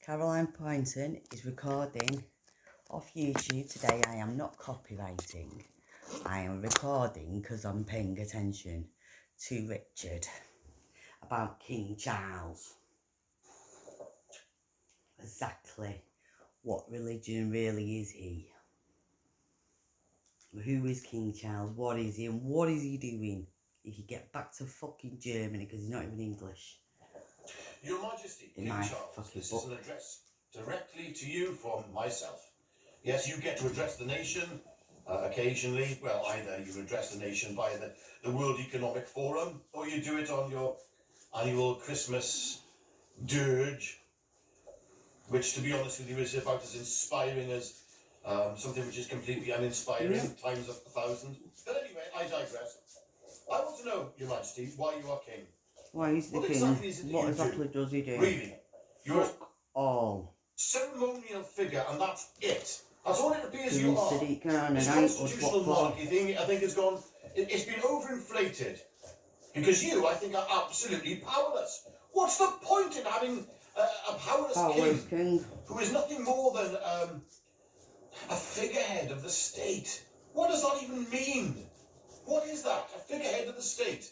Caroline Poynton is recording off YouTube today. I am not copywriting. I am recording because I'm paying attention to Richard about King Charles. Exactly what religion really is he? Who is King Charles? What is he and what is he doing? He could get back to fucking Germany because he's not even English. Your Majesty, King Charles, this is an address directly to you from myself. Yes, you get to address the nation occasionally. Well, either you address the nation by the World Economic Forum, or you do it on your annual Christmas dirge, which, to be honest with you, is about as inspiring as something which is completely uninspiring, times 1,000. But anyway, I digress. I want to know, Your Majesty, why you are king. Why he's the king? What exactly does he do? Really? You're a ceremonial figure, and that's it. That's all it appears you are. This constitutional monarchy thing, I think, has gone. It's been overinflated. Because you, I think, are absolutely powerless. What's the point in having a powerless king who is nothing more than a figurehead of the state? What does that even mean? What is that? A figurehead of the state?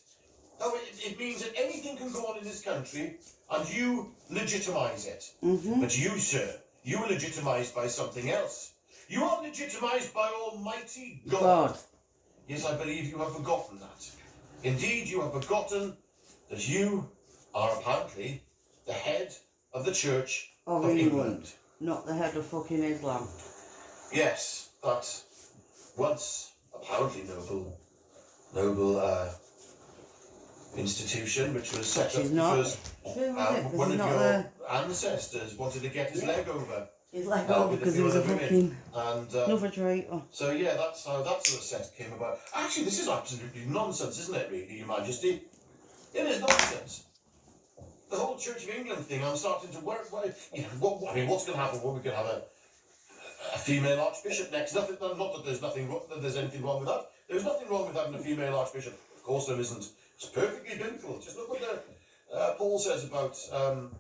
Oh, it means that anything can go on in this country and you legitimise it. But you, sir, you are legitimised by something else. You are legitimised by Almighty God. Yes, I believe you have forgotten that. Indeed, you have forgotten that you are apparently the head of the Church of England. Not the head of fucking Islam. Yes, that once apparently noble institution, which was set up because one of your ancestors wanted to get his leg over. His leg over because he was a fucking another traitor. So yeah, that's how that sort of set came about. Actually, this is absolutely nonsense, isn't it, really, Your Majesty? It is nonsense. The whole Church of England thing, I'm starting to worry. I mean, what's going to happen? Well, we're going to have a female archbishop next. Not that there's anything wrong with that. There's nothing wrong with having a female archbishop. Of course there isn't. It's perfectly biblical. Just look what Paul says about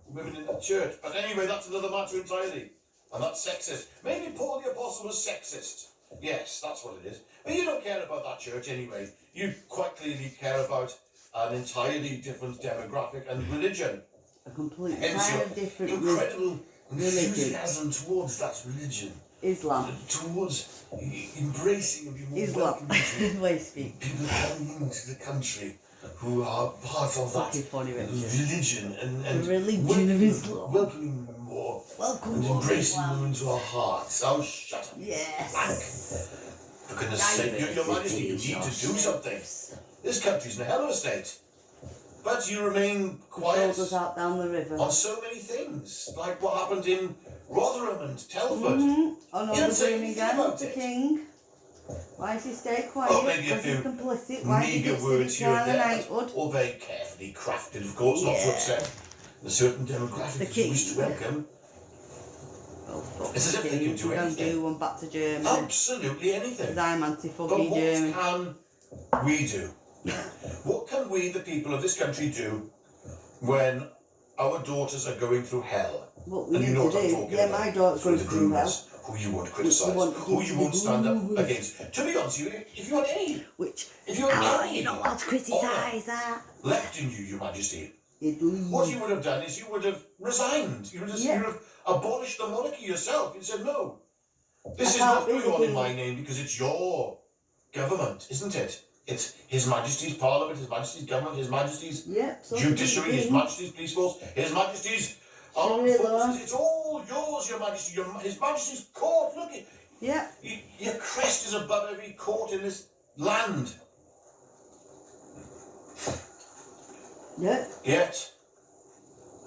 women in the church. But anyway, that's another matter entirely. And that's sexist. Maybe Paul the Apostle was sexist. Yes, that's what it is. But you don't care about that church anyway. You quite clearly care about an entirely different demographic and religion. A completely different incredible enthusiasm towards that religion. Islam. Towards embracing and being more Islam. People coming into the country who are part of that religion and religion of Islam. Welcoming them more. And embracing them into our hearts. Oh, shut up. Yes. For goodness sake, Your Majesty, you need to do something. This country's in a hell of a state. But you remain quiet out down the river on so many things, like what happened in Rotherham and Telford. Oh no, the Birmingham, the king. Why does he stay quiet? Oh, maybe a few meagre words here and there, all very carefully crafted, of course, not to upset the certain demographic you wish to welcome. It's as if they can do anything. Do one back to Germany. Absolutely anything. Because I'm anti-fucking German. But what can we do? What can we, the people of this country, do when our daughters are going through hell? What we need to do? Yeah, my daughter's going through hell. Who you won't criticise, who you won't stand up against. To be honest with you, if you had any, you're not allowed to criticise that. Left in you, Your Majesty, what you would have done is you would have resigned. You would have abolished the monarchy yourself. You said, no, this is not going on in my name because it's your government, isn't it? It's His Majesty's Parliament, His Majesty's government, His Majesty's judiciary, His Majesty's police force, His Majesty's armed forces. It's all yours, Your Majesty. His Majesty's court. Look, your crest is above every court in this land. Yet,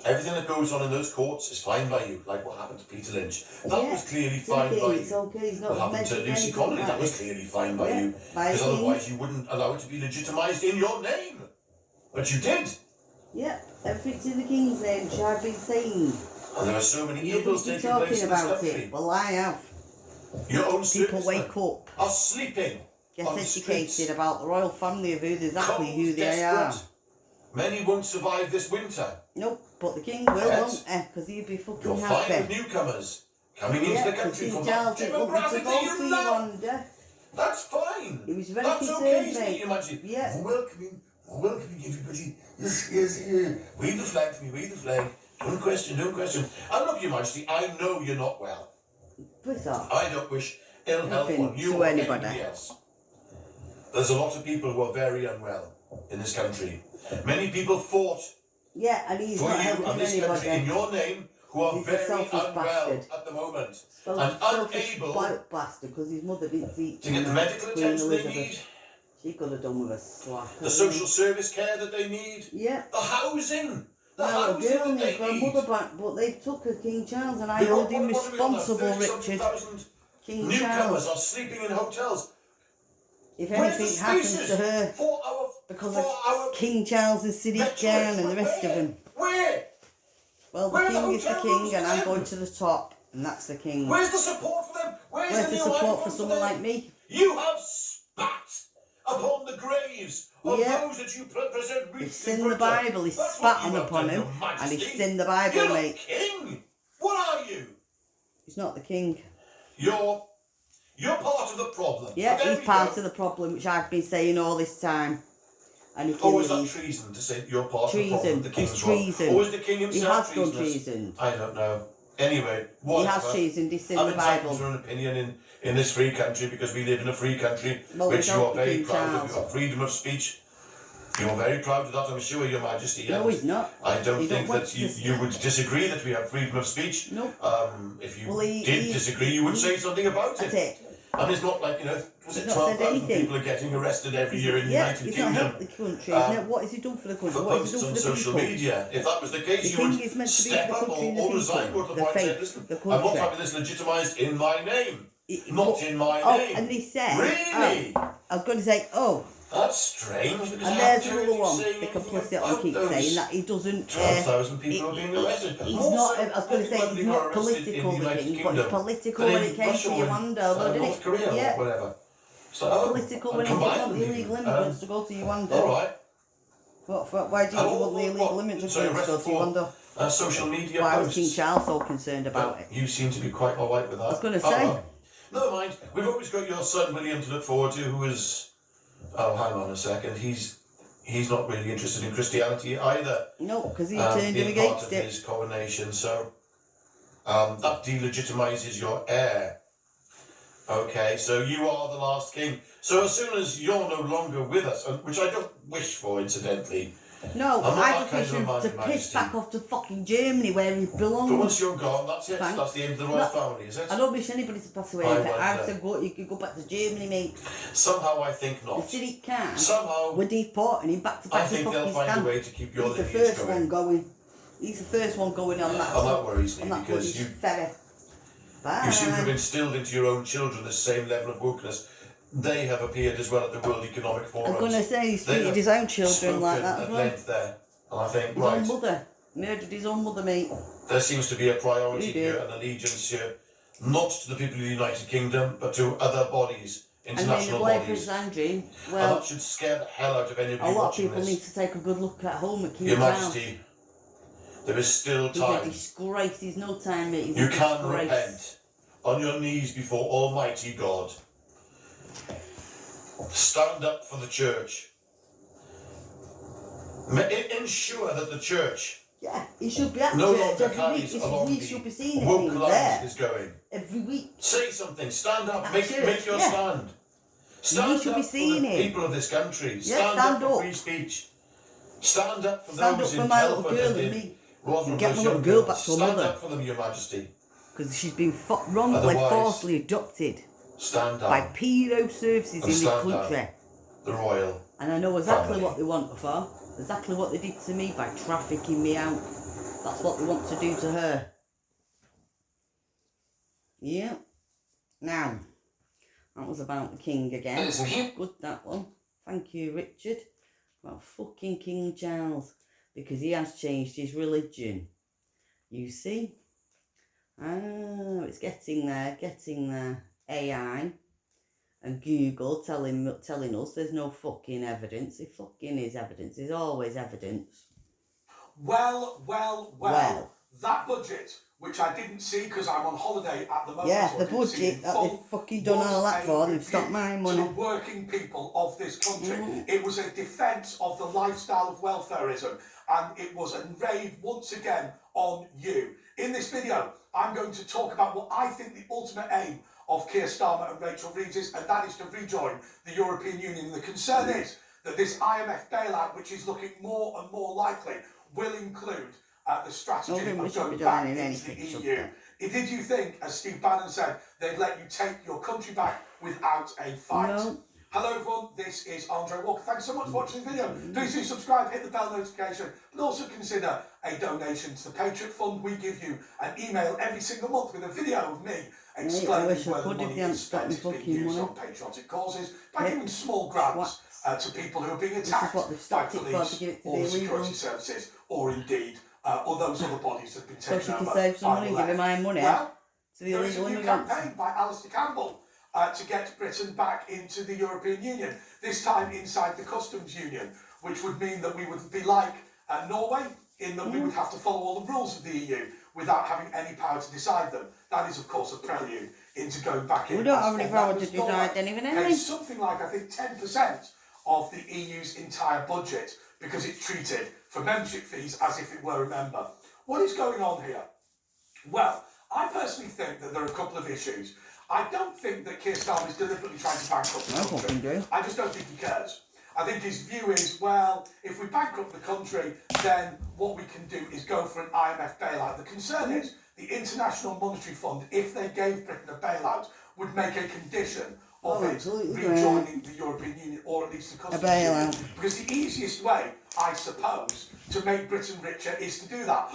everything that goes on in those courts is fine by you, like what happened to Peter Lynch. That was clearly fine by you. What happened to Lucy Connolly, that was clearly fine by you. Because otherwise you wouldn't allow it to be legitimised in your name. But you did. Everything's in the King's name, which I've been saying. And there are so many evils taking place in this country. Well, I have. Your own people wake up. Are sleeping. Get educated about the royal family of exactly who they are. Many won't survive this winter. Nope. But the king will, Yet, won't he? Because he'd be fucking you'll find with happy. newcomers coming into the country from King that Charles didn't want me to demographic go that to you love. Uganda. That's fine. He was very That's concerned, okay, isn't mate. it? You imagine. Yeah. More welcoming everybody. Yes, yes, yes. Wave the flag for me, wave the flag. Don't question, don't question. And look, Your Majesty, I know you're not well. Bizarre. I don't wish ill health Nothing on you to or anybody. anybody else. There's a lot of people who are very unwell in this country. Many people fought Yeah, and he's for not you helping and this country in anybody. your name who are He's a very selfish unwell bastard. at the moment Selfish and unable bastard, because his mother didn't eat to get the medical Queen attention they Elizabeth. need, She could have done with a slap. the social service care that they need, Yeah. the housing. The Well, a housing girl that needs they her need. mother back, but they took her, King Charles, and I What- hold him what are we on now? responsible, 30-something Richard. thousand King newcomers Charles. are sleeping in hotels. If Where's anything the happens spaces to her, for our because for our of King Charles and Sadiq Khan and the rest of them. Where? Well, the Where are the king is the hotel king, rooms and for I'm them? going to the top, and that's the king. Where's the support for them? Where's Where's the the new support icon for someone them? like me? You have spat upon the graves of Yeah. those that you present He's richly seen the put up. Bible, he's That's spat what you on have upon done, him, Your and Majesty. he's seen the Bible, You're not mate. king. What are you? He's not the king. You're part of the problem. Yeah, But there he's we part go. of the problem, which I've been saying all this time. And he can Or is that leave. treason to say you're part of the problem? Treason. The king's It's wrong? treason. Or is the king He himself has done treasonous? treason. I don't know. Anyway, He whatever. has treason, he's in I'm the entitled Bible. to an opinion in this free country because we live in a free country, Well, which you don't are be very King proud Charles. of. You have freedom of speech. You're very proud of that, I'm sure, Your Majesty. No, and he's not. I don't He think don't that want to you would disagree that we have freedom of speech. No. If you Well, did disagree, you would say something about That's it. it. And it's not like, was He's it not 12,000 said anything. people are getting arrested every year in the Yeah, United he's not Kingdom helped the country. What has he done for the country? for What has he posts done on for the social people? media? If that was the case, The you king would is meant to be step for the up country and the or resign, people, go to the the point and say, faith, listen, the I'm not country. having this legitimised in my name. It- Not but- in my oh, name. and they said, Really? I was going to say, That's strange. Because and I there's haven't heard another you one, saying the anything complicit about one keeps those saying that he doesn't... 12,000 people are being arrested. He's Also, not, I was going to say, everybody he's who not are arrested political, in the United king, but Kingdom, he's political but when in it came Russia to or in, Uganda, though, didn't North Korea Yeah. or whatever. So, Political when he didn't combined want the with illegal you. immigrants to go to Uganda. All right. Why do you And want the illegal what? immigrants So to go arrested to Uganda? for social media Why was posts. King Charles so concerned about But it? you seem to be quite all right with that. I was going to say. Never mind. We've always got your son William to look forward to, who is. Oh, hang on a second. He's not really interested in Christianity either. No, because he turned him being against part of it. his coronation, so that delegitimises your heir. Okay, so you are the last king. So as soon as you're no longer with us, which I don't wish for, incidentally. No, I'm not I that kind just of a wish him man, to piss Majesty. back off to fucking Germany where he belongs. But once you're gone, that's it. Thanks. That's the end of the royal No, family, is it? I don't wish anybody to pass away. I I wonder. said, go, you could go back to Germany, mate. Somehow I think The not. Sadiq Khan, Somehow we're deporting him back to I back to think they'll fucking find a stand. way to keep your He's the lineage first going. one going. He's the first one going on that. And that worries me on that because bloody you ferry. Bye. seem to have instilled into your own children the same level of wokeness. They have appeared as well at the World Economic Forum. I'm going to say he's They treated have his own children spoken like that as at well. length there. And I think, His right, own mother. Murdered his own mother, mate. there seems to be a priority He did. here, an allegiance here, not to the people of the United Kingdom, but to other bodies, And then international the boy bodies. Prince Andrew, And well, that should scare the hell out of anybody a lot of watching people this. need to take a good look at home at King Your Charles. Majesty, there is still He's a time. disgrace. He's no time, mate. He's You a can disgrace. repent on your knees before Almighty God. Stand up for the church. Ensure that the church Yeah, he should be at no church longer every week. carries This along week should be seeing the him woke line there is going. every week. Say something. Stand up. At Make church, your yeah. stand. Stand should up be for seeing the him. people of this country. Yeah, Stand stand up for up. free speech. Stand up for Stand up those for in my little Telford girl and and in me. Rotherham, Get those my young little girl girls. back to her Stand mother. up for them, Your Majesty. Because she's been wrongly, Otherwise, forcibly adopted Stand by down. pedo services in this stand down. country. The royal. And I know exactly Family. what they want for. Exactly what they did to me by trafficking me out. That's what they want to do to her. Yeah. Now, that was about the king again. Good, that one. Thank you, Richard. About fucking King Charles. Because he has changed his religion. You see? Ah, it's getting there. AI and Google telling us there's no fucking evidence. It fucking is evidence. There's always evidence. Well. That budget, which I didn't see because I'm on holiday at the moment. Yeah, so the budget that they've fucking done all that for, they've stopped my money. To the working people of this country. It was a defence of the lifestyle of welfareism, and it was a raid once again on you. In this video, I'm going to talk about what I think the ultimate aim of Keir Starmer and Rachel Reeves is, and that is to rejoin the European Union. And the concern is that this IMF bailout, which is looking more and more likely, will include the strategy of going back into the EU. Did you think, as Steve Bannon said, they'd let you take your country back without a fight? No. Hello everyone, this is Andre Walker. Thanks so much for watching the video. Please do subscribe, hit the bell notification, but also consider a donation to the Patriot Fund. We give you an email every single month with a video of me explaining where the money is spent. It's being used on patriotic causes by giving small grants to people who are being attacked by police or security services, or indeed or those other bodies that have been taken over. So she can save some money, give him my money. Well, there is a new campaign by Alistair Campbell to get Britain back into the European Union, this time inside the customs union, which would mean that we would be like Norway, in that we would have to follow all the rules of the EU without having any power to decide them. That is, of course, a prelude into going back in. We don't have any power to decide anything, anyway. It's something like, I think, 10% of the EU's entire budget, because it's treated for membership fees as if it were a member. What is going on here? Well, I personally think that there are a couple of issues. I don't think that Keir Starmer is deliberately trying to bankrupt the country. I just don't think he cares. I think his view is, well, if we bankrupt the country, then what we can do is go for an IMF bailout. The concern is the International Monetary Fund, if they gave Britain a bailout, would make a condition of it rejoining the European Union, or at least the customs union. Because the easiest way, I suppose, to make Britain richer is to do that.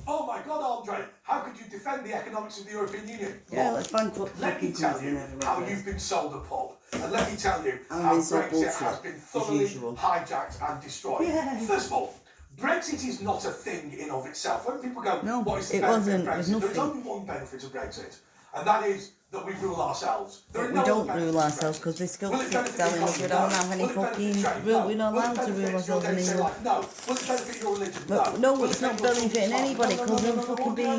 Oh my God, Andre, how could you defend the economics of the European Union? Yeah, let's bankrupt. Let me tell you how you've been sold a pub. And let me tell you how Brexit has been thoroughly hijacked and destroyed. Yeah. First of all, Brexit is not a thing in of itself. When people go, no, what is the benefit of Brexit? There is only one benefit of Brexit, and that is that we rule ourselves. We don't rule ourselves because they still keep telling us we don't have any fucking rule. We're not allowed to rule ourselves in England. No. Will it benefit your religion? No, it's not benefiting anybody because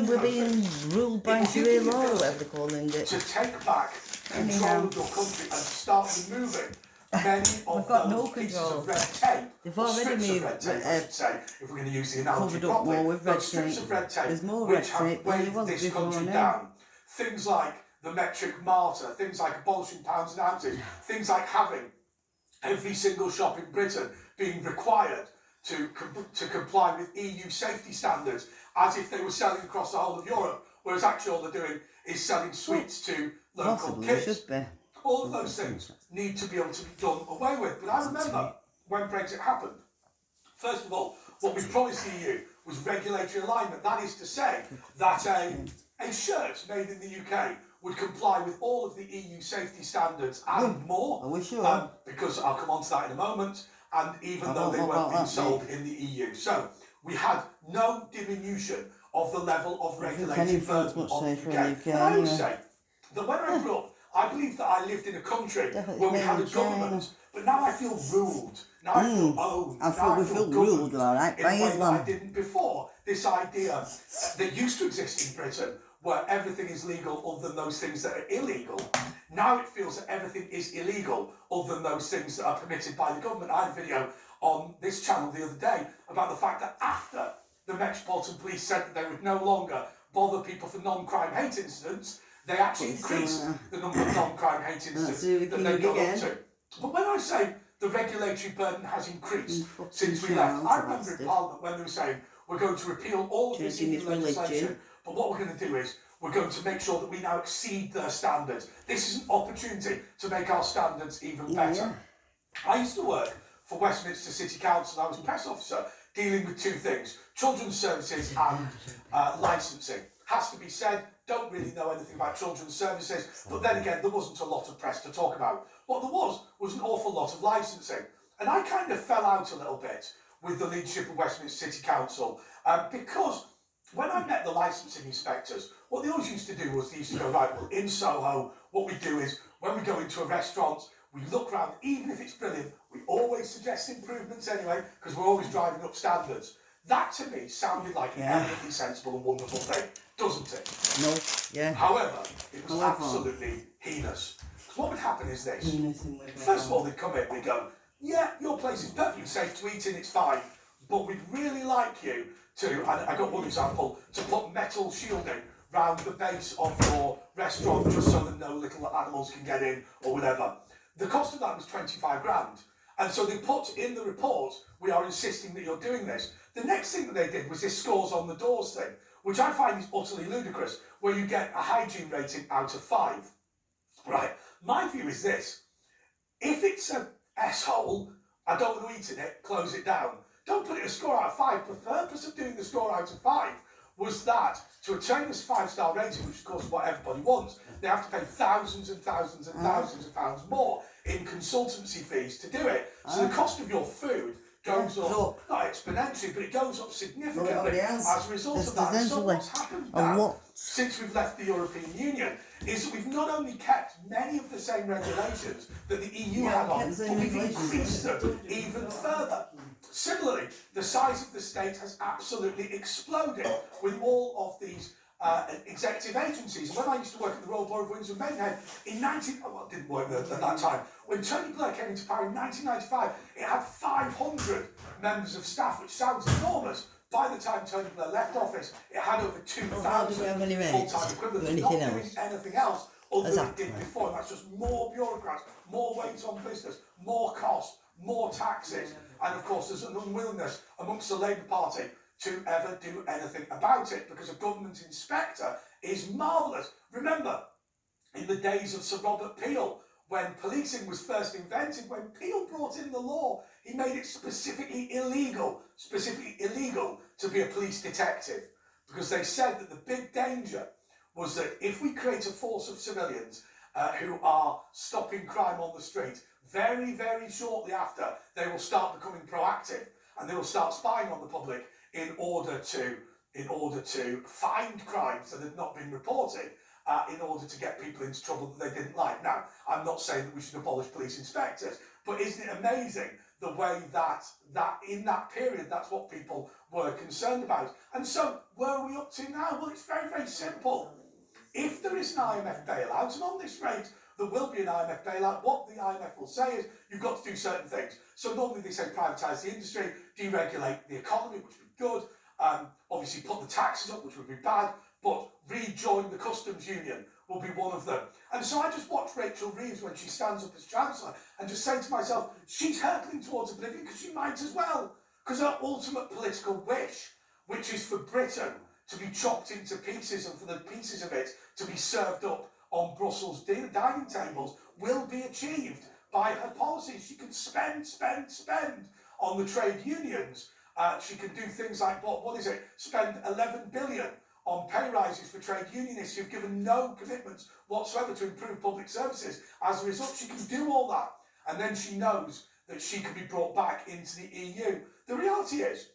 we're being ruled by Sharia law or whatever they're calling it. To take back control of your country and start removing many of those pieces of red tape. They've already moved, if we're going to use the analogy properly, those strips of red tape which have weighed this country down. Things like the metric martyr, things like abolishing pounds and ounces, things like having every single shop in Britain being required to comply with EU safety standards as if they were selling across the whole of Europe, whereas actually all they're doing is selling sweets to local kids. All of those things need to be able to be done away with. But I remember when Brexit happened, first of all, what we promised the EU was regulatory alignment. That is to say that a shirt made in the UK would comply with all of the EU safety standards and more. Are we sure? Because I'll come on to that in a moment. And even though they weren't being sold in the EU. So we had no diminution of the level of regulatory burden on the UK. And I would say that when I grew up, I believe that I lived in a country where we had a government, but now I feel ruled. Now I feel owned. I feel ruled, all right, by Islam. I didn't before. This idea that used to exist in Britain, where everything is legal other than those things that are illegal. Now it feels that everything is illegal other than those things that are permitted by the government. I had a video on this channel the other day about the fact that after the Metropolitan Police said that they would no longer bother people for non-crime hate incidents, they actually increased the number of non-crime hate incidents that they got up to. But when I say the regulatory burden has increased since we left, I remember in Parliament when they were saying we're going to repeal all of this EU legislation, but what we're going to do is we're going to make sure that we now exceed their standards. This is an opportunity to make our standards even better. I used to work for Westminster City Council. I was a press officer dealing with two things: children's services and licensing. Has to be said, don't really know anything about children's services, but then again, there wasn't a lot of press to talk about. What there was an awful lot of licensing. And I kind of fell out a little bit with the leadership of Westminster City Council because when I met the licensing inspectors, what they always used to do was they used to go, right, well, in Soho, what we do is when we go into a restaurant, we look around, even if it's brilliant, we always suggest improvements anyway, because we're always driving up standards. That to me sounded like an eminently sensible and wonderful thing, doesn't it? No, yeah. However, it was absolutely heinous. Because what would happen is this. First of all, they'd come in, they'd go, yeah, your place is perfectly safe to eat in, it's fine, but we'd really like you to, and I got one example, to put metal shielding round the base of your restaurant just so that no little animals can get in or whatever. The cost of that was 25 grand. And so they put in the report, we are insisting that you're doing this. The next thing that they did was this scores on the doors thing, which I find is utterly ludicrous, where you get a hygiene rating out of 5. Right, my view is this. If it's an S-hole, I don't want to eat in it, close it down. Don't put it a score out of 5. The purpose of doing the score out of 5 was that to attain this 5-star rating, which of course is what everybody wants, they have to pay thousands and thousands and thousands of pounds more in consultancy fees to do it. So the cost of your food goes up, not exponentially, but it goes up significantly as a result of that. So what's happened now, since we've left the European Union, is that we've not only kept many of the same regulations that the EU had on, but we've increased them even further. Similarly, the size of the state has absolutely exploded with all of these executive agencies. When I used to work at the Royal Borough of Windsor and Maidenhead in it didn't work at that time. When Tony Blair came into power in 1995, it had 500 members of staff, which sounds enormous. By the time Tony Blair left office, it had over 2,000 full-time equivalents, not doing anything else other than it did before. And that's just more bureaucrats, more weight on business, more cost, more taxes. And of course, there's an unwillingness amongst the Labour Party to ever do anything about it, because a government inspector is marvellous. Remember, in the days of Sir Robert Peel, when policing was first invented, when Peel brought in the law, he made it specifically illegal to be a police detective, because they said that the big danger was that if we create a force of civilians who are stopping crime on the street, very, very shortly after, they will start becoming proactive and they will start spying on the public in order to find crimes that had not been reported, in order to get people into trouble that they didn't like. Now, I'm not saying that we should abolish police inspectors, but isn't it amazing the way that in that period, that's what people were concerned about? And so, where are we up to now? Well, it's very, very simple. If there is an IMF bailout, and on this rate, there will be an IMF bailout, what the IMF will say is, you've got to do certain things. So normally they say privatise the industry, deregulate the economy, which would be good, obviously put the taxes up, which would be bad, but rejoin the customs union will be one of them. And so I just watch Rachel Reeves when she stands up as Chancellor and just say to myself, she's hurtling towards oblivion because she might as well. Because her ultimate political wish, which is for Britain to be chopped into pieces and for the pieces of it to be served up on Brussels dining tables, will be achieved by her policies. She can spend on the trade unions. She can do things like, spend 11 billion on pay rises for trade unionists who've given no commitments whatsoever to improve public services. As a result, she can do all that. And then she knows that she can be brought back into the EU. The reality is,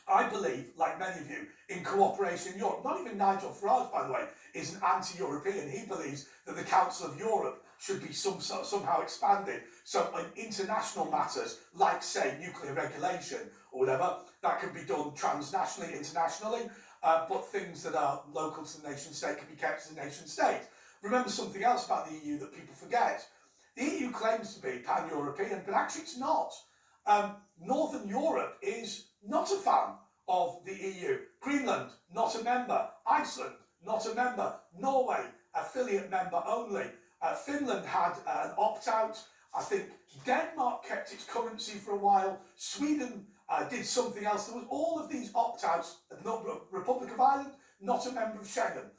I believe, like many of you, in cooperation in Europe. Not even Nigel Farage, by the way, is an anti-European. He believes that the Council of Europe should be somehow expanded. So in international matters, like, say, nuclear regulation or whatever, that can be done transnationally, internationally, but things that are local to the nation state can be kept to the nation state. Remember something else about the EU that people forget. The EU claims to be pan-European, but actually it's not. Northern Europe is not a fan of the EU. Greenland, not a member. Iceland, not a member. Norway, affiliate member only. Finland had an opt-out. I think Denmark kept its currency for a while. Sweden did something else. There was all of these opt-outs. Republic of Ireland, not a member of Schengen.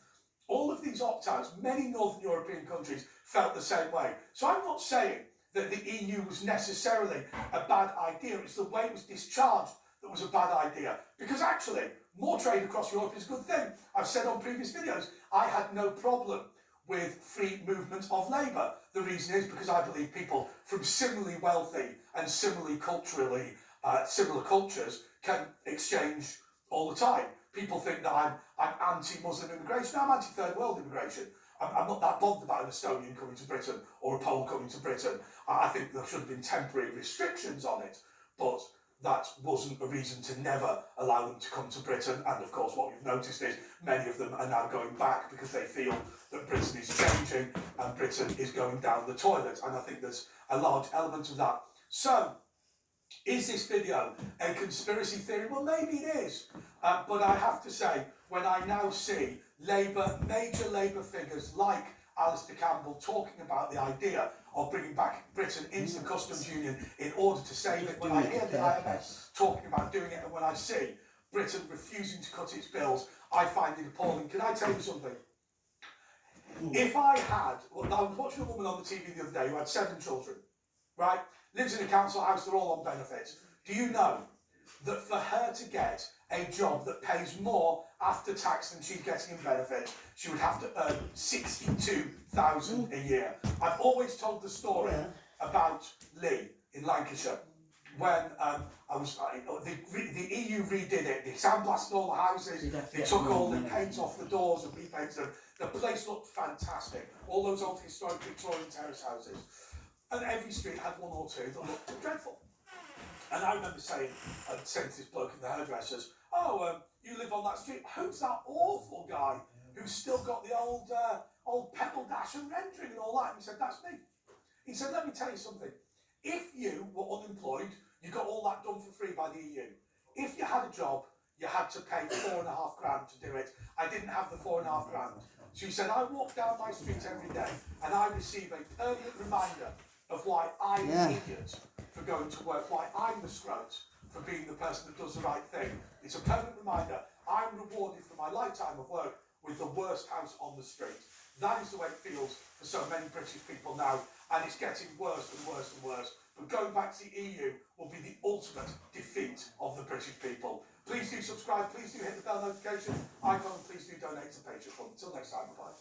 All of these opt-outs, many Northern European countries felt the same way. So I'm not saying that the EU was necessarily a bad idea. It's the way it was discharged that was a bad idea. Because actually, more trade across Europe is a good thing. I've said on previous videos, I had no problem with free movement of labour. The reason is because I believe people from similarly wealthy and similarly culturally, similar cultures can exchange all the time. People think that I'm anti-Muslim immigration. No, I'm anti-third world immigration. I'm not that bothered about an Estonian coming to Britain or a Pole coming to Britain. I think there should have been temporary restrictions on it, but that wasn't a reason to never allow them to come to Britain. And of course, what we've noticed is many of them are now going back because they feel that Britain is changing and Britain is going down the toilet. And I think there's a large element of that. So, is this video a conspiracy theory? Well, maybe it is. But I have to say, when I now see major Labour figures like Alistair Campbell talking about the idea of bringing back Britain into the customs union in order to save it, when I hear the IMF talking about doing it, and when I see Britain refusing to cut its bills, I find it appalling. Can I tell you something? If I had, well, I was watching a woman on the TV the other day who had 7 children, right? Lives in a council house, they're all on benefits. Do you know that for her to get a job that pays more after tax than she's getting in benefit, she would have to earn 62,000 a year? I've always told the story about Lee in Lancashire when the EU redid it. They sandblasted all the houses, they took all the paint off the doors and repainted them. The place looked fantastic. All those old historic Victorian terrace houses. And every street had one or two that looked dreadful. And I remember saying to this bloke in the hairdressers, you live on that street. Who's that awful guy who's still got the old pebble dash and rendering and all that? And he said, that's me. He said, let me tell you something. If you were unemployed, you got all that done for free by the EU. If you had a job, you had to pay £4.5 grand to do it. I didn't have the £4.5 grand. So he said, I walk down my street every day and I receive a permanent reminder of why I'm an idiot for going to work, why I'm the scrote for being the person that does the right thing. It's a permanent reminder. I'm rewarded for my lifetime of work with the worst house on the street. That is the way it feels for so many British people now, and it's getting worse and worse and worse. But going back to the EU will be the ultimate defeat of the British people. Please do subscribe, please do hit the bell notification icon, and please do donate to Patreon. Until next time, bye.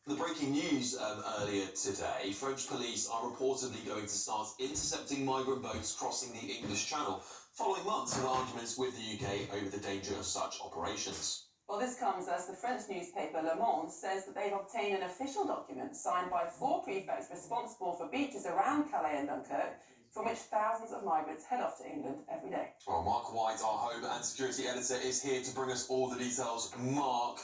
The breaking news earlier today, French police are reportedly going to start intercepting migrant boats crossing the English Channel, following months of arguments with the UK over the danger of such operations. Well, this comes as the French newspaper Le Monde says that they've obtained an official document signed by 4 prefects responsible for beaches around Calais and Dunkirk, from which thousands of migrants head off to England every day. Well, Mark White, our home and security editor, is here to bring us all the details. Mark,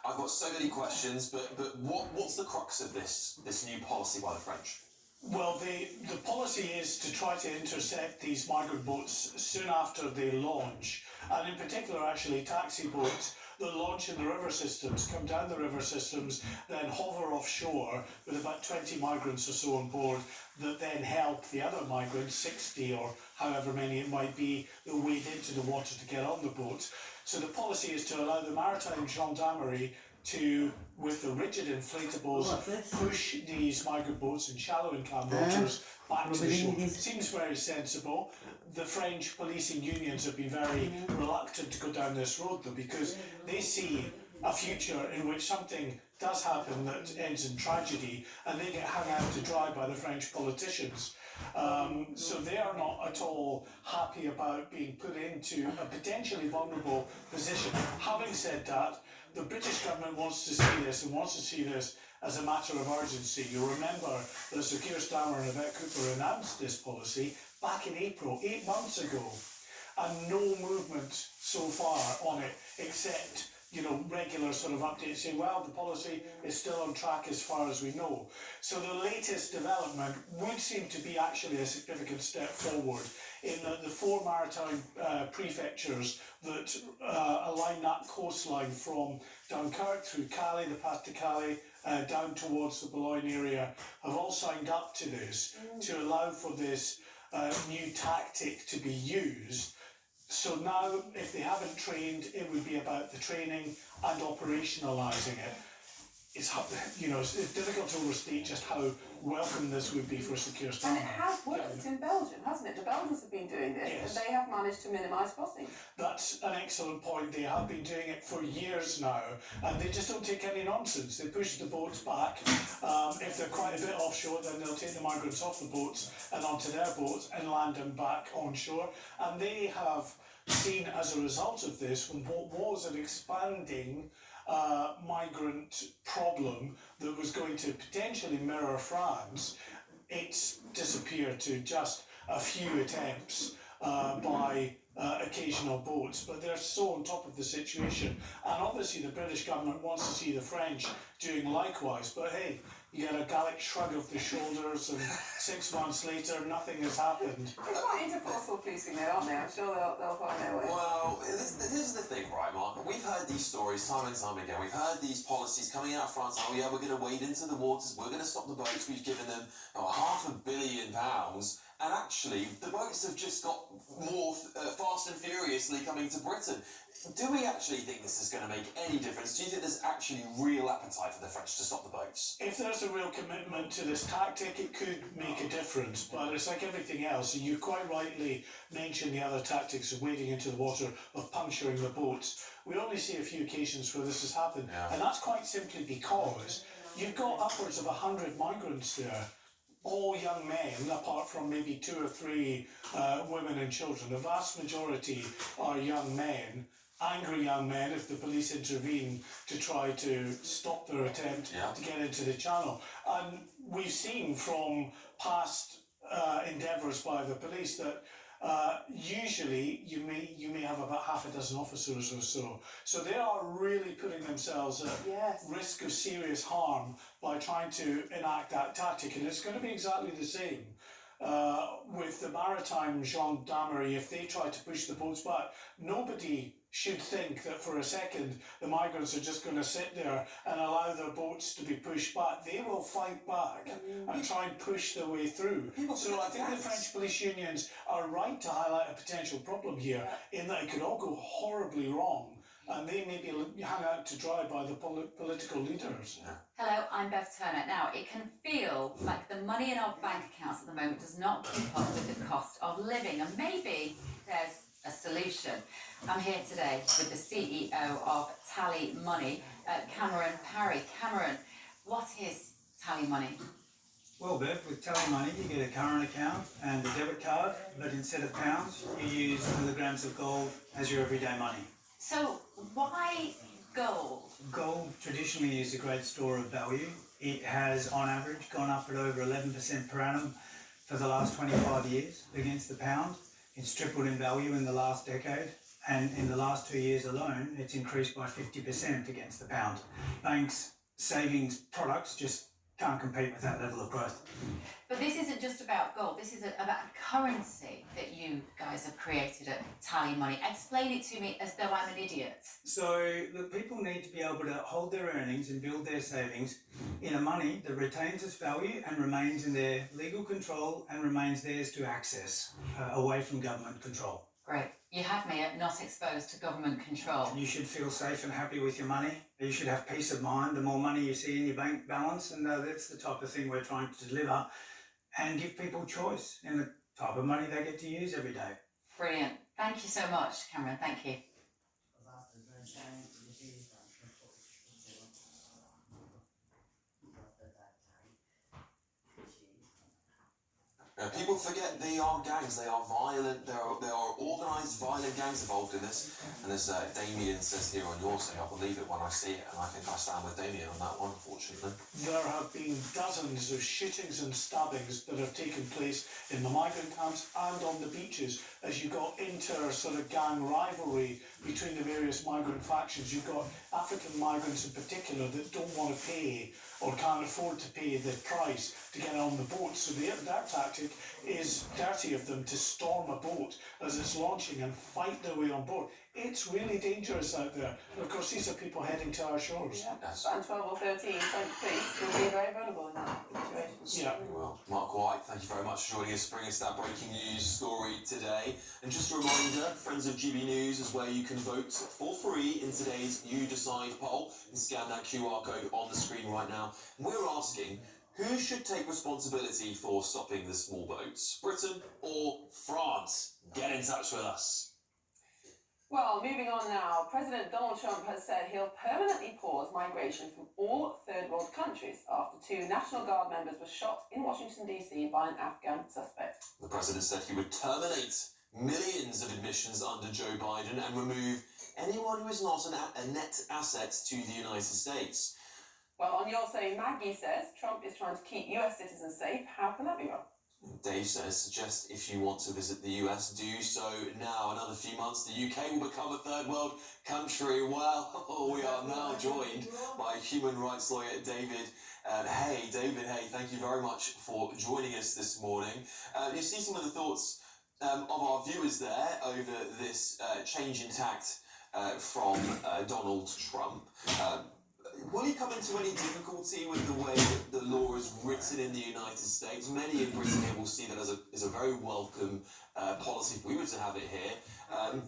I've got so many questions, but what's the crux of this new policy by the French? Well, the policy is to try to intercept these migrant boats soon after they launch, and in particular, actually, taxi boats that launch in the river systems, come down the river systems, then hover offshore with about 20 migrants or so on board, that then help the other migrants, 60 or however many it might be, that wade into the water to get on the boat. So the policy is to allow the maritime gendarmerie to, with the rigid inflatables, push these migrant boats in shallow and calm waters back to the shore. Seems very sensible. The French policing unions have been very reluctant to go down this road, though, because they see a future in which something does happen that ends in tragedy and they get hung out to dry by the French politicians. So they are not at all happy about being put into a potentially vulnerable position. Having said that, the British government wants to see this and wants to see this as a matter of urgency. You'll remember that Sir Keir Starmer and Yvette Cooper announced this policy back in April, 8 months ago, and no movement so far on it, except regular sort of updates saying, well, the policy is still on track as far as we know. So the latest development would seem to be actually a significant step forward in that the 4 maritime prefectures that align that coastline from Dunkirk through Calais, the path to Calais, down towards the Boulogne area, have all signed up to this to allow for this new tactic to be used. So now, if they haven't trained, it would be about the training and operationalising it. It's difficult to overstate just how welcome this would be for Sir Keir Starmer. And it has worked in Belgium, hasn't it? The Belgians have been doing this, yes, and they have managed to minimise crossings. That's an excellent point. They have been doing it for years now, and they just don't take any nonsense. They push the boats back. If they're quite a bit offshore, then they'll take the migrants off the boats and onto their boats and land them back onshore. And they have seen, as a result of this, from what was an expanding migrant problem that was going to potentially mirror France, it's disappeared to just a few attempts by occasional boats, but they're so on top of the situation. And obviously the British government wants to see the French doing likewise, but hey, you get a Gallic shrug of the shoulders and 6 months later nothing has happened. They're quite into forceful policing though, aren't they? I'm sure they'll find their way. Well, this is the thing, right, Mark? We've heard these stories time and time again. We've heard these policies coming out of France. Oh, yeah, we're going to wade into the waters. We're going to stop the boats. We've given them £500 million. And actually, the boats have just got more fast and furiously coming to Britain. Do we actually think this is going to make any difference? Do you think there's actually real appetite for the French to stop the boats? If there's a real commitment to this tactic, it could make a difference, but it's like everything else, and you quite rightly mentioned the other tactics of wading into the water, of puncturing the boats. We only see a few occasions where this has happened, and that's quite simply because you've got upwards of 100 migrants there. All young men, apart from maybe 2 or 3 women and children. The vast majority are young men, angry young men if the police intervene to try to stop their attempt to get into the channel. And we've seen from past endeavours by the police that usually you may have about half a dozen officers or so. So they are really putting themselves at risk of serious harm by trying to enact that tactic, and it's going to be exactly the same with the maritime gendarmerie. If they try to push the boats back, nobody should think that for a second the migrants are just going to sit there and allow their boats to be pushed back. They will fight back and try and push their way through. So I think the French police unions are right to highlight a potential problem here, in that it could all go horribly wrong, and they may be hung out to dry by the political leaders. Hello, I'm Bev Turner. Now, it can feel like the money in our bank accounts at the moment does not keep up with the cost of living, and maybe there's a solution. I'm here today with the CEO of Tally Money, Cameron Parry. Cameron, what is Tally Money? Well, Bev, with Tally Money you get a current account and a debit card, but instead of pounds you use kilograms of gold as your everyday money. So why gold? Gold traditionally is a great store of value. It has on average gone up at over 11% per annum for the last 25 years against the pound. It's tripled in value in the last decade, and in the last 2 years alone it's increased by 50% against the pound. Banks' savings products just can't compete with that level of growth. But this isn't just about gold, this is about a currency that you guys have created at Tally Money. Explain it to me as though I'm an idiot. So the people need to be able to hold their earnings and build their savings in a money that retains its value and remains in their legal control and remains theirs to access, away from government control. Great. You had me at not exposed to government control. You should feel safe and happy with your money. You should have peace of mind the more money you see in your bank balance, and that's the type of thing we're trying to deliver and give people choice in the type of money they get to use every day. Brilliant. Thank you so much, Cameron. Thank you. People forget they are gangs, they are violent, there are organised violent gangs involved in this. And as Damien says here on your side, I'll believe it when I see it, and I think I stand with Damien on that one, unfortunately. There have been dozens of shootings and stabbings that have taken place in the migrant camps and on the beaches as you got sort of gang rivalry between the various migrant factions. You've got African migrants in particular that don't want to pay or can't afford to pay the price to get on the boat. So that tactic is dirty of them, to storm a boat as it's launching and fight their way on board. It's really dangerous out there. And of course, these are people heading to our shores. Yes. And 12 or 13 French police will be very vulnerable in that situation. Yeah. Well, Mark White, thank you very much for joining us, bringing us that breaking news story today. And just a reminder, Friends of GB News is where you can vote for free in today's You Decide poll. And scan that QR code on the screen right now. And we're asking, who should take responsibility for stopping the small boats? Britain or France? Get in touch with us. Well, moving on now, President Donald Trump has said he'll permanently pause migration from all third world countries after 2 National Guard members were shot in Washington, D.C. by an Afghan suspect. The president said he would terminate millions of admissions under Joe Biden and remove anyone who is not a net asset to the United States. Well, on your saying, Maggie says Trump is trying to keep US citizens safe. How can that be wrong? Dave suggests if you want to visit the US, do so now. Another few months, the UK will become a third world country. Well, we are now joined by human rights lawyer David Hay. David Hay, thank you very much for joining us this morning. You see some of the thoughts of our viewers there over this change in tact from Donald Trump. Will you come into any difficulty with the way that the law is written in the United States? Many in Britain here will see that as a very welcome policy if we were to have it here.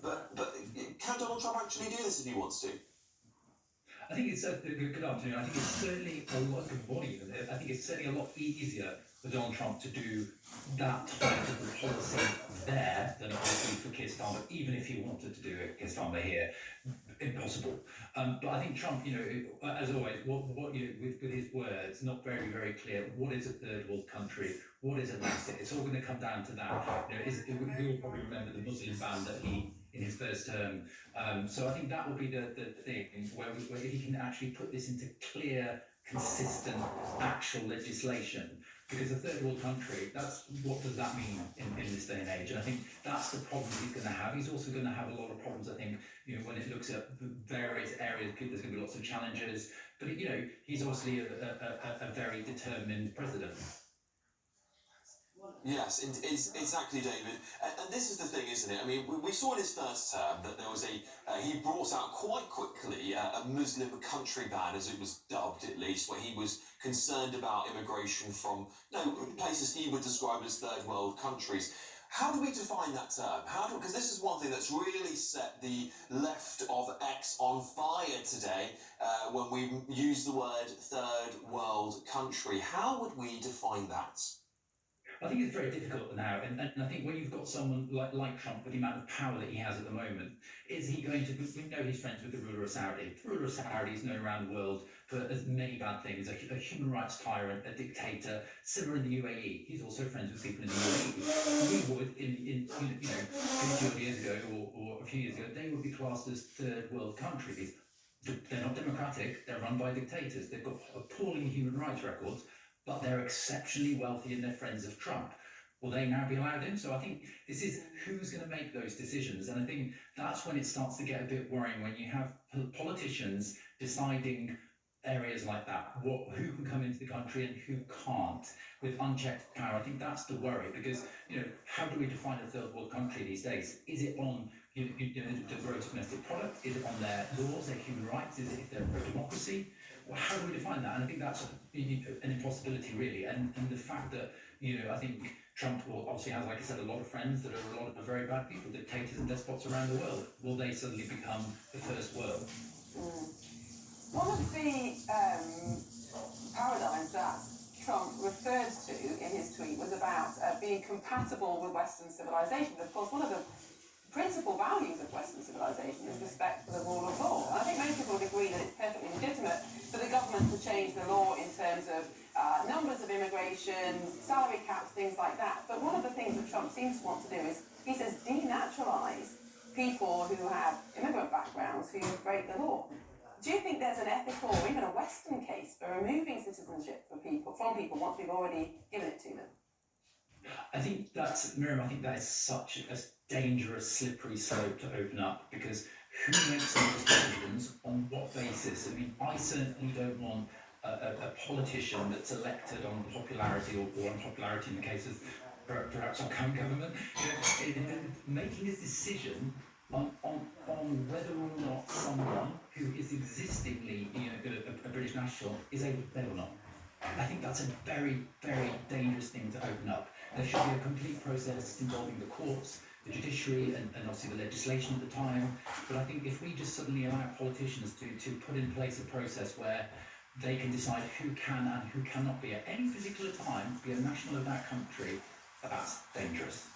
But can Donald Trump actually do this if he wants to? I think it's good afternoon. I think it's certainly a lot. Good morning. I think it's certainly a lot easier for Donald Trump to do that type of policy there than it would be for Keir Starmer, even if he wanted to do it, Keir Starmer here. Impossible. But I think Trump, as always, what with his words, not very, very clear. What is a third world country? What is an asset? It's all going to come down to that. We will probably remember the Muslim ban that he in his first term. So I think that will be the thing where if he can actually put this into clear, consistent, actual legislation. Because a third world country, what does that mean in this day and age? And I think that's the problem he's going to have. He's also going to have a lot of problems, I think, when it looks at various areas, there's going to be lots of challenges. But, he's obviously a very determined president. Yes, exactly, David. And this is the thing, isn't it? I mean, we saw in his first term that there was he brought out quite quickly a Muslim country ban, as it was dubbed at least, where he was concerned about immigration from places he would describe as third world countries. How do we define that term? Because this is one thing that's really set the left of X on fire today when we use the word third world country. How would we define that? I think it's very difficult now, and I think when you've got someone like Trump with the amount of power that he has at the moment, is he going to? We know he's friends with the ruler of Saudi. The ruler of Saudi is known around the world for as many bad things: a human rights tyrant, a dictator. Similar in the UAE, he's also friends with people in the UAE. We would, in 50 years ago or a few years ago, they would be classed as third world countries. They're not democratic. They're run by dictators. They've got appalling human rights records. But they're exceptionally wealthy and they're friends of Trump. Will they now be allowed in? So I think this is who's going to make those decisions. And I think that's when it starts to get a bit worrying, when you have politicians deciding areas like that, who can come into the country and who can't, with unchecked power. I think that's the worry, because, how do we define a third world country these days? Is it on the gross domestic product? Is it on their laws, their human rights? Is it if they're pro-democracy? Well, how do we define that? And I think that's an impossibility, really. And the fact that, I think Trump obviously has, like I said, a lot of friends that are a lot of very bad people, dictators and despots around the world. Will they suddenly become the first world? One of the paradigms that Trump referred to in his tweet was about being compatible with Western civilization. But of course, one of the principal values of Western civilization is respect for the rule of law. And I think most people would agree that it's perfectly legitimate for the government to change the law in terms of numbers of immigration, salary caps, things like that. But one of the things that Trump seems to want to do is, he says, denaturalize people who have immigrant backgrounds who break the law. Do you think there's an ethical or even a Western case for removing citizenship from people once we've already given it to them? I think Miriam, I think that is such a dangerous, slippery slope to open up, because who makes those decisions, on what basis? I mean, I certainly don't want a politician that's elected on popularity or unpopularity in the case of perhaps our current government, making a decision on whether or not someone who is existingly a British national is able to pay or not. I think that's a very, very dangerous thing to open up. There should be a complete process involving the courts, the judiciary, and obviously the legislation at the time. But I think if we just suddenly allow politicians to put in place a process where they can decide who can and who cannot be at any particular time be a national of that country, that's dangerous.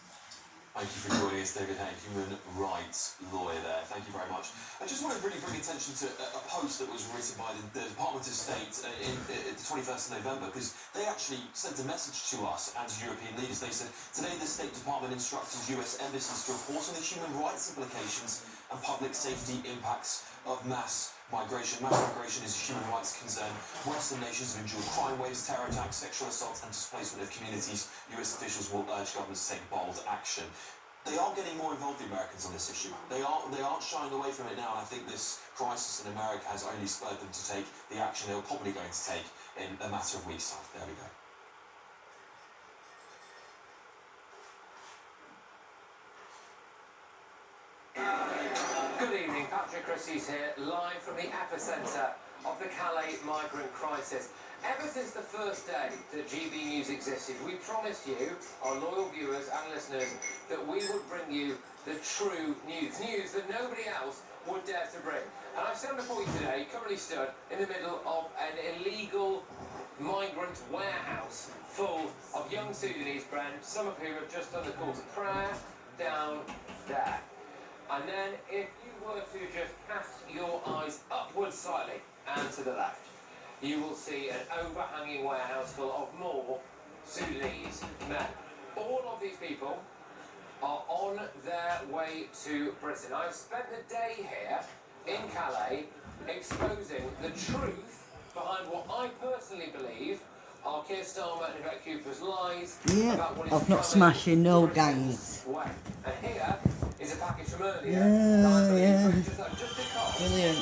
Thank you for joining us, David Hay, human rights lawyer there. Thank you very much. I just want to really bring attention to a post that was written by the Department of State in the 21st of November, because they actually sent a message to us as European leaders. They said, today the State Department instructed US embassies to report on the human rights implications and public safety impacts of mass migration. Mass migration is a human rights concern. Western nations have endured crime waves, terror attacks, sexual assaults and displacement of communities. US officials will urge governments to take bold action. They are getting more involved, the Americans, on this issue. They aren't shying away from it now, and I think this crisis in America has only spurred them to take the action they were probably going to take in a matter of weeks' time. There we go. Good evening, Patrick Christie's here, live from the epicentre of the Calais migrant crisis. Ever since the first day that GB News existed, we promised you, our loyal viewers and listeners, that we would bring you the true news. News that nobody else would dare to bring. And I stand before you today, currently stood in the middle of an illegal migrant warehouse full of young Sudanese men, some of whom have just done the call to prayer down there. And then if you were to just cast your eyes upwards slightly and to the left, you will see an overhanging warehouse full of more Sudanese men. All of these people are on their way to Britain. I've spent the day here in Calais exposing the truth behind what I personally believe are Keir Starmer and Yvette Cooper's lies about what is of not smashing no gangs. And here is a package from earlier. Yeah. Just because Brilliant.